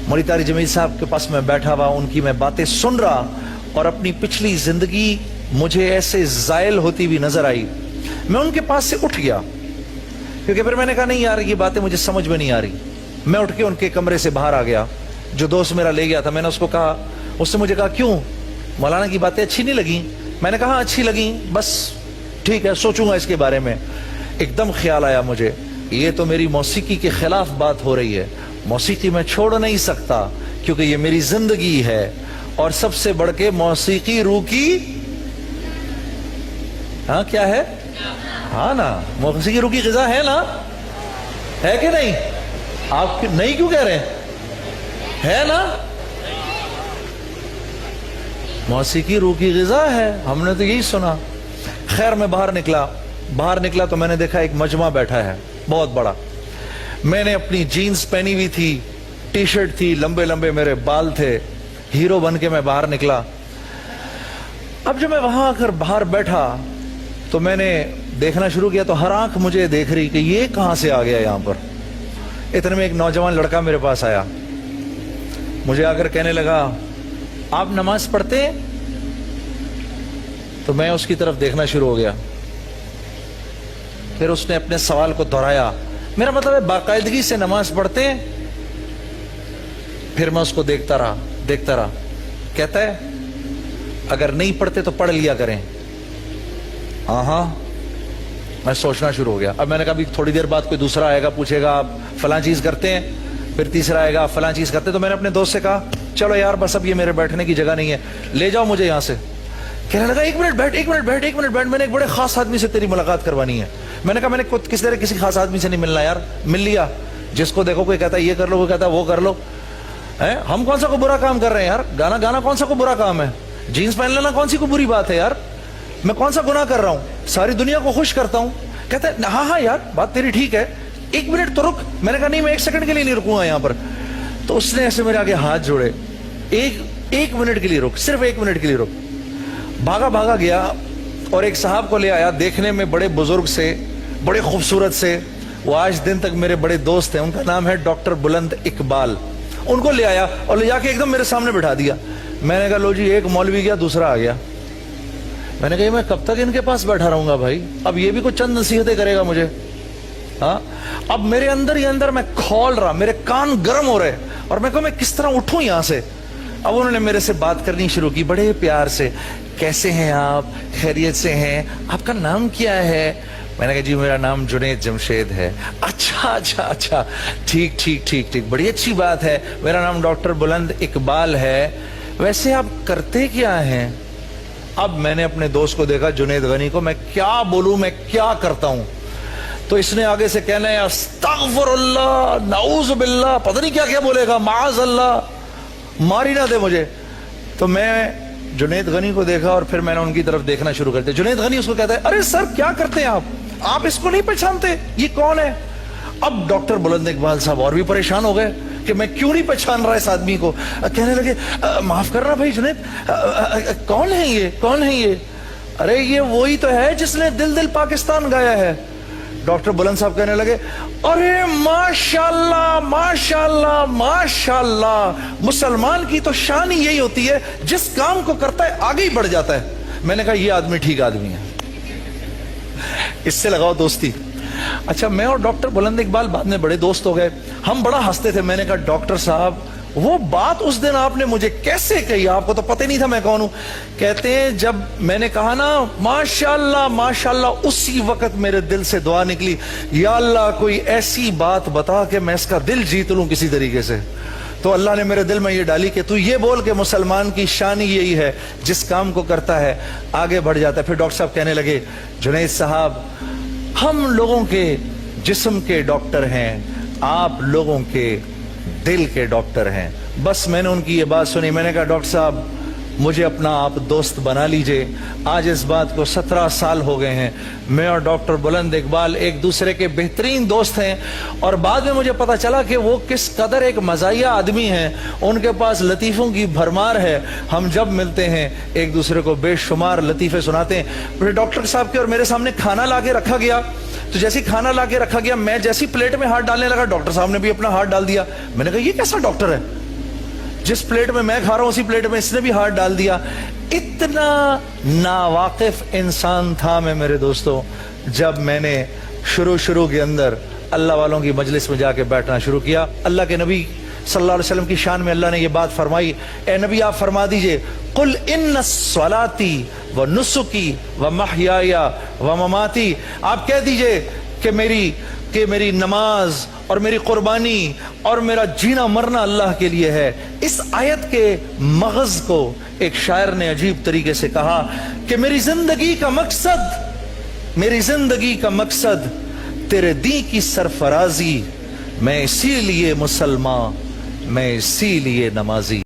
मौलवी तारिक जमील साहब के पास मैं बैठा हुआ, उनकी मैं बातें सुन रहा और अपनी पिछली जिंदगी मुझे ऐसे जायल होती भी नजर आई। मैं उनके पास से उठ गया क्योंकि फिर मैंने कहा नहीं यार ये बातें मुझे समझ में नहीं आ रही। मैं उठ के उनके कमरे से बाहर आ गया। जो दोस्त मेरा ले गया था, मैंने उसको कहा, उसने मुझे कहा क्यों मौलाना की बातें अच्छी नहीं लगी? मैंने कहा अच्छी लगी, बस ठीक है सोचूंगा इसके बारे में। एकदम ख्याल आया मुझे, ये तो मेरी मौसीकी के खिलाफ बात हो रही है। मौसीकी मैं छोड़ नहीं सकता क्योंकि ये मेरी जिंदगी है और सबसे बढ़ के मौसीकी रूह की हाँ क्या है, हाँ ना, मौसीकी रूह की ग़िज़ा है ना, है कि नहीं? आप नहीं क्यों कह रहे हैं? है ना, मौसीकी रूह की ग़िज़ा है, हमने तो यही सुना। खैर मैं बाहर निकला तो मैंने देखा एक मजमा बैठा है बहुत बड़ा। मैंने अपनी जीन्स पहनी हुई थी, टी शर्ट थी, लंबे लंबे मेरे बाल थे, हीरो बन के मैं बाहर निकला। अब जब मैं वहां आकर बाहर बैठा तो मैंने देखना शुरू किया तो हर आंख मुझे देख रही कि ये कहां से आ गया यहां पर। इतने में एक नौजवान लड़का मेरे पास आया, मुझे आकर कहने लगा आप नमाज पढ़ते हैं? तो मैं उसकी तरफ देखना शुरू हो गया। फिर उसने अपने सवाल को दोहराया, मेरा मतलब है बाकायदगी से नमाज पढ़ते हैं? फिर मैं उसको देखता रहा। कहता है अगर नहीं पढ़ते तो पढ़ लिया करें। हाँ, मैं सोचना शुरू हो गया। अब मैंने कहा अभी थोड़ी देर बाद कोई दूसरा आएगा, पूछेगा आप फलां चीज करते हैं? फिर तीसरा आएगा फलां चीज करते हैं। तो मैंने अपने दोस्त से कहा चलो यार बस अब ये मेरे बैठने की जगह नहीं है, ले जाओ मुझे यहां से। कहने लगा एक मिनट बैठ, मैंने एक बड़े खास आदमी से तेरी मुलाकात करवानी है। मैंने कहा मैंने किसी खास आदमी से नहीं मिलना यार, मिल लिया। जिसको देखो कोई कहता है ये कर लो, कोई कहता है वो कर लो। है हम कौन सा को बुरा काम कर रहे हैं यार? गाना कौन सा को बुरा काम है? जीन्स पहन लेना कौन सी को बुरी बात है यार? मैं कौन सा गुनाह कर रहा हूं? सारी दुनिया को खुश करता हूं। कहता है हाँ यार बात तेरी ठीक है, एक मिनट तो रुक। मैंने कहा नहीं मैं एक सेकंड के लिए नहीं रुकूंगा यहां पर। तो उसने ऐसे मेरे आगे हाथ जोड़े, एक मिनट के लिए रुक, सिर्फ 1 मिनट के लिए रुक। भागा गया और एक साहब को ले आया, देखने में बड़े बुजुर्ग से, बड़े खूबसूरत से, वो आज दिन तक मेरे बड़े दोस्त हैं। उनका नाम है डॉक्टर बुलंद इकबाल। उनको ले आया और ले जाके एकदम मेरे सामने बिठा दिया। मैंने कहा लो जी, एक मौलवी गया दूसरा आ गया। मैंने कहा मैं कब तक इनके पास बैठा रहूंगा भाई? अब ये भी कुछ चंद नसीहतें करेगा मुझे। हाँ अब मेरे अंदर ही अंदर मैं खोल रहा, मेरे कान गर्म हो रहे और मैं कहूँ मैं किस तरह उठूं यहां से। अब उन्होंने मेरे से बात करनी शुरू की बड़े प्यार से, कैसे हैं आप, खैरियत से हैं, आपका नाम क्या है? मैंने कहा जी मेरा नाम जुनैद जमशेद है। अच्छा ठीक, बड़ी अच्छी बात है। मेरा नाम डॉक्टर बुलंद इकबाल है। वैसे आप करते क्या हैं? अब मैंने अपने दोस्त को देखा, जुनैद गनी को, मैं क्या बोलूं, मैं क्या करता हूं? तो इसने आगे से कहना है अस्तगफिरुल्लाह, नाऊज़ बिल्लाह, पता नहीं क्या क्या बोलेगा, माज़ अल्लाह, मार ही ना दे मुझे। तो मैं जुनैद गनी को देखा और फिर मैंने उनकी तरफ देखना शुरू कर दिया। जुनैद गनी उसको कहता है अरे सर क्या करते हैं आप इसको नहीं पहचानते, ये कौन है? अब डॉक्टर बुलंद इकबाल साहब और भी परेशान हो गए कि मैं क्यों नहीं पहचान रहा इस आदमी को। कहने लगे माफ करना भाई जुनैद, कौन है ये? अरे ये वही तो है जिसने दिल दिल पाकिस्तान गाया है। डॉक्टर बुलंद साहब कहने लगे अरे माशाल्लाह, मुसलमान की तो शान ही यही होती है, जिस काम को करता है आगे ही बढ़ जाता है। मैंने कहा ये आदमी ठीक आदमी है, इससे लगाओ दोस्ती। अच्छा मैं और डॉक्टर बुलंद इकबाल बाद में बड़े दोस्त हो गए, हम बड़ा हंसते थे। मैंने कहा डॉक्टर साहब वो बात उस दिन आपने मुझे कैसे कही, आपको तो पता ही नहीं था मैं कौन हूं। कहते हैं जब मैंने कहा ना माशाल्लाह, उसी वक्त मेरे दिल से दुआ निकली, या अल्लाह कोई ऐसी बात बता कि मैं इसका दिल जीत लूं किसी तरीके से। तो अल्लाह ने मेरे दिल में ये डाली कि तू ये बोल के मुसलमान की शान यही है, जिस काम को करता है आगे बढ़ जाता है। फिर डॉक्टर साहब कहने लगे जुनैद साहब हम लोगों के जिस्म के डॉक्टर हैं, आप लोगों के दिल के डॉक्टर हैं। बस मैंने उनकी ये बात सुनी, मैंने कहा डॉक्टर साहब मुझे अपना आप दोस्त बना लीजिए। आज इस बात को 17 साल हो गए हैं। मैं और डॉक्टर बुलंद इकबाल एक दूसरे के बेहतरीन दोस्त हैं और बाद में मुझे पता चला कि वो किस कदर एक मज़ाहिया आदमी हैं। उनके पास लतीफ़ों की भरमार है। हम जब मिलते हैं एक दूसरे को बेशुमार लतीफ़े सुनाते हैं। फिर डॉक्टर साहब के और मेरे सामने खाना ला के रखा गया, तो जैसे खाना ला के रखा गया, मैं जैसी प्लेट में हाथ डालने लगा, डॉक्टर साहब ने भी अपना हाथ डाल दिया। मैंने कहा ये कैसा डॉक्टर है, जिस प्लेट में मैं खा रहा हूं उसी प्लेट में इसने भी हाथ डाल दिया। इतना नावाकिफ इंसान था मैं मेरे दोस्तों, जब मैंने शुरू के अंदर अल्लाह वालों की मजलिस में जाके बैठना शुरू किया। अल्लाह के नबी सल्लल्लाहु अलैहि वसल्लम की शान में अल्लाह ने ये बात फरमाई, ए नबी आप फरमा दीजिए, कुल इन्ना स्वलाती व नुसुकी व महयाया व ममाती, आप कह दीजिए कि मेरी नमाज और मेरी कुर्बानी और मेरा जीना मरना अल्लाह के लिए है। इस आयत के मगज़ को एक शायर ने अजीब तरीके से कहा कि मेरी जिंदगी का मकसद तेरे दी की सरफराजी, मैं इसीलिए मुसलमान, मैं इसीलिए नमाजी।